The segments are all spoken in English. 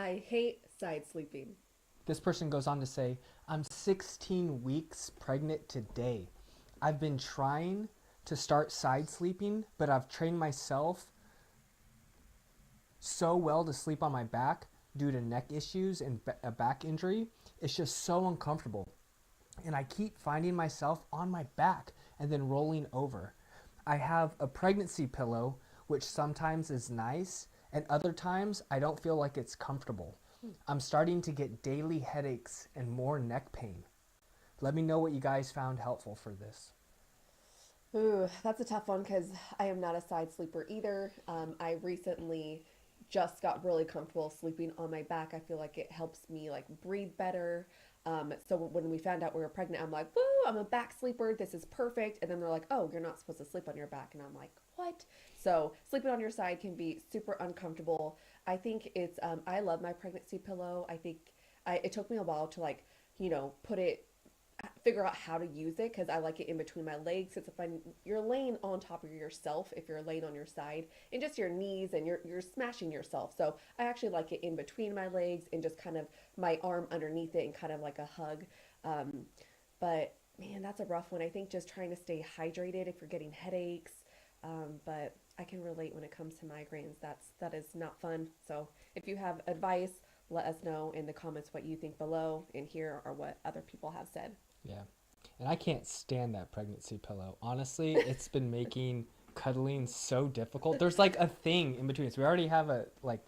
I hate side sleeping. This person goes on to say, I'm 16 weeks pregnant today. I've been trying to start side sleeping, but I've trained myself so well to sleep on my back due to neck issues and a back injury. It's just so uncomfortable. And I keep finding myself on my back and then rolling over. I have a pregnancy pillow, which sometimes is nice, and other times I don't feel like it's comfortable. I'm starting to get daily headaches and more neck pain. Let me know what you guys found helpful for this. Ooh, that's a tough one because I am not a side sleeper either. I recently just got really comfortable sleeping on my back. I feel like it helps me like breathe better. So when we found out we were pregnant, I'm like, woo, I'm a back sleeper. This is perfect. And then they're like, oh, you're not supposed to sleep on your back. And I'm like, what? So sleeping on your side can be super uncomfortable. I think I love my pregnancy pillow. It took me a while to like, put it figure out how to use it because I like it in between my legs. Because if you're laying on top of yourself, if you're laying on your side, and just your knees and you're smashing yourself. So I actually like it in between my legs and just kind of my arm underneath it and kind of like a hug. Um, but man, that's a rough one. I think just trying to stay hydrated if you're getting headaches. But I can relate when it comes to migraines. That is not fun. So if you have advice, let us know in the comments what you think below, and here are what other people have said. Yeah. And I can't stand that pregnancy pillow. Honestly, it's been making cuddling so difficult. There's like a thing in between. So we already have I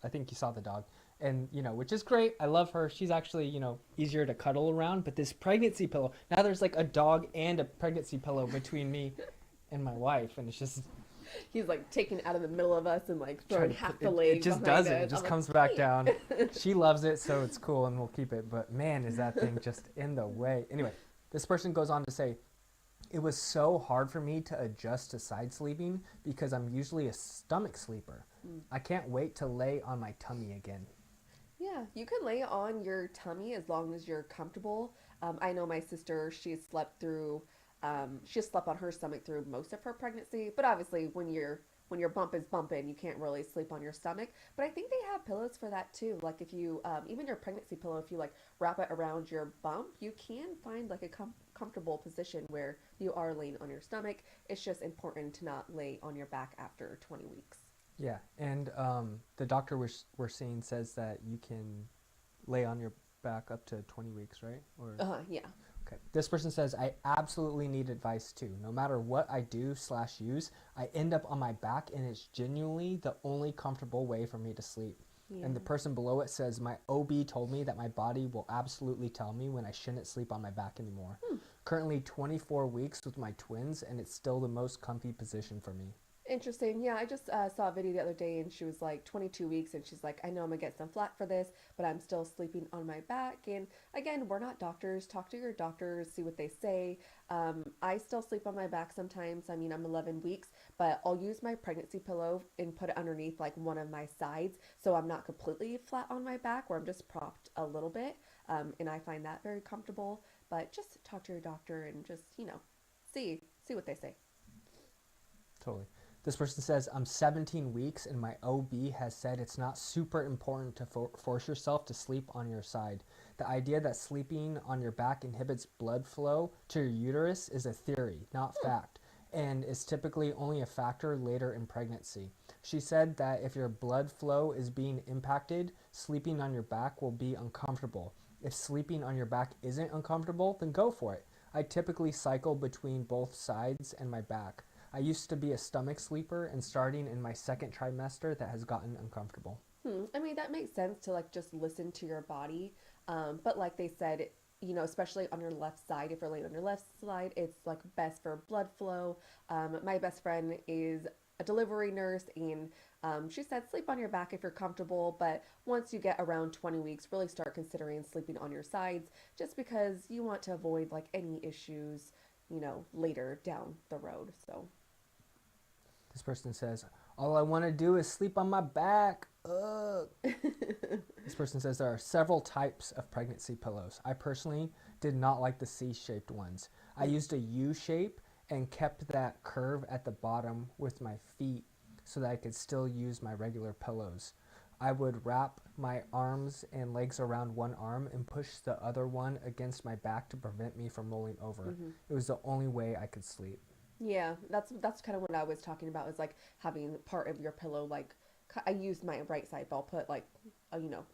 think you saw the dog. And, which is great. I love her. She's actually, easier to cuddle around. But this pregnancy pillow, now there's like a dog and a pregnancy pillow between me and my wife. And it's just He's like taken out of the middle of us and like throwing half the it leg just behind doesn't. It us. just I'm like, comes back down. wait. She loves it, so it's cool, and we'll keep it. But man, is that thing just in the way. Anyway, this person goes on to say, it was so hard for me to adjust to side sleeping because I'm usually a stomach sleeper. Mm. I can't wait to lay on my tummy again. Yeah, you can lay on your tummy as long as you're comfortable. I know my sister, she slept on her stomach through most of her pregnancy, but obviously when your bump is bumping, you can't really sleep on your stomach. But I think they have pillows for that too. Like if you, even your pregnancy pillow, if you like wrap it around your bump, you can find like a comfortable position where you are laying on your stomach. It's just important to not lay on your back after 20 weeks. Yeah, and the doctor we're seeing says that you can lay on your back up to 20 weeks, right? Or Yeah. okay. This person says, I absolutely need advice too. No matter what I do/use, I end up on my back and it's genuinely the only comfortable way for me to sleep. Yeah. And the person below it says, my OB told me that my body will absolutely tell me when I shouldn't sleep on my back anymore. Hmm. Currently 24 weeks with my twins and it's still the most comfy position for me. Interesting. Yeah, I just saw a video the other day and she was like 22 weeks and she's like, I know I'm gonna get some flack for this, but I'm still sleeping on my back. And again, we're not doctors. Talk to your doctors, see what they say. I still sleep on my back sometimes. I mean, I'm 11 weeks, but I'll use my pregnancy pillow and put it underneath like one of my sides so I'm not completely flat on my back where I'm just propped a little bit. And I find that very comfortable. But just talk to your doctor and just, see what they say. Totally. This person says, I'm 17 weeks and my OB has said it's not super important to force yourself to sleep on your side. The idea that sleeping on your back inhibits blood flow to your uterus is a theory, not fact, and is typically only a factor later in pregnancy. She said that if your blood flow is being impacted, sleeping on your back will be uncomfortable. If sleeping on your back isn't uncomfortable, then go for it. I typically cycle between both sides and my back. I used to be a stomach sleeper, and starting in my second trimester, that has gotten uncomfortable. I mean, that makes sense to like just listen to your body. But like they said, especially on your left side, if you're laying on your left side, it's like best for blood flow. My best friend is a delivery nurse, and she said sleep on your back if you're comfortable, but once you get around 20 weeks, really start considering sleeping on your sides just because you want to avoid like any issues, later down the road. So, This person says, all I want to do is sleep on my back. Ugh. This person says there are several types of pregnancy pillows. I personally did not like the C-shaped ones. I used a U-shape and kept that curve at the bottom with my feet so that I could still use my regular pillows. I would wrap my arms and legs around one arm and push the other one against my back to prevent me from rolling over. Hmm. It was the only way I could sleep. Yeah, that's kind of what I was talking about, is like having part of your pillow like I use my right side, but I'll put like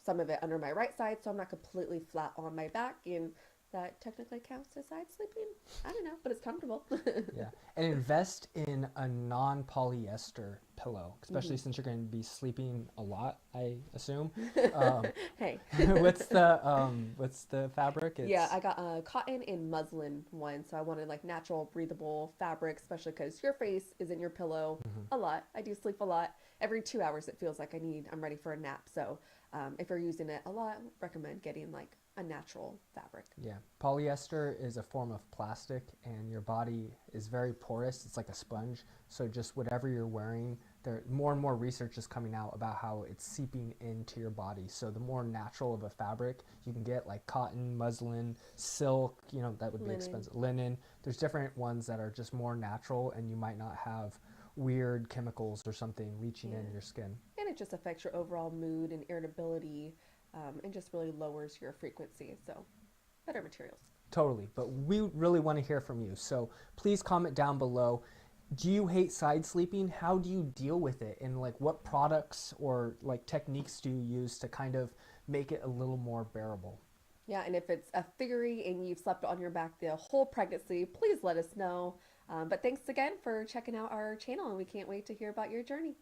some of it under my right side so I'm not completely flat on my back, and that technically counts as side sleeping. I don't know, but it's comfortable. Yeah, and invest in a non-polyester pillow, Hmm. especially since you're going to be sleeping a lot, I assume. Um, Hey. what's the fabric? Yeah, It's I got a cotton and muslin one, so I wanted like natural, breathable fabric, especially because your face is in your pillow mhm. a lot. I do sleep a lot. Every 2 hours, it feels like I'm ready for a nap. So, if you're using it a lot, recommend getting like a natural fabric. Yeah, polyester is a form of plastic, and your body is very porous. It's like a sponge. So just whatever you're wearing, there more and more research is coming out about how it's seeping into your body. So the more natural of a fabric you can get, like cotton, muslin, silk, that would be Linen. expensive. Linen. There's different ones that are just more natural, and you might not have weird chemicals or something leaching in Yeah. your skin. And it just affects your overall mood and irritability, and just really lowers your frequency. So, better materials. Totally. But we really want to hear from you. So please comment down below. Do you hate side sleeping? How do you deal with it? And like what products or like techniques do you use to kind of make it a little more bearable? Yeah, and if it's a theory and you've slept on your back the whole pregnancy, please let us know. But thanks again for checking out our channel, and we can't wait to hear about your journey.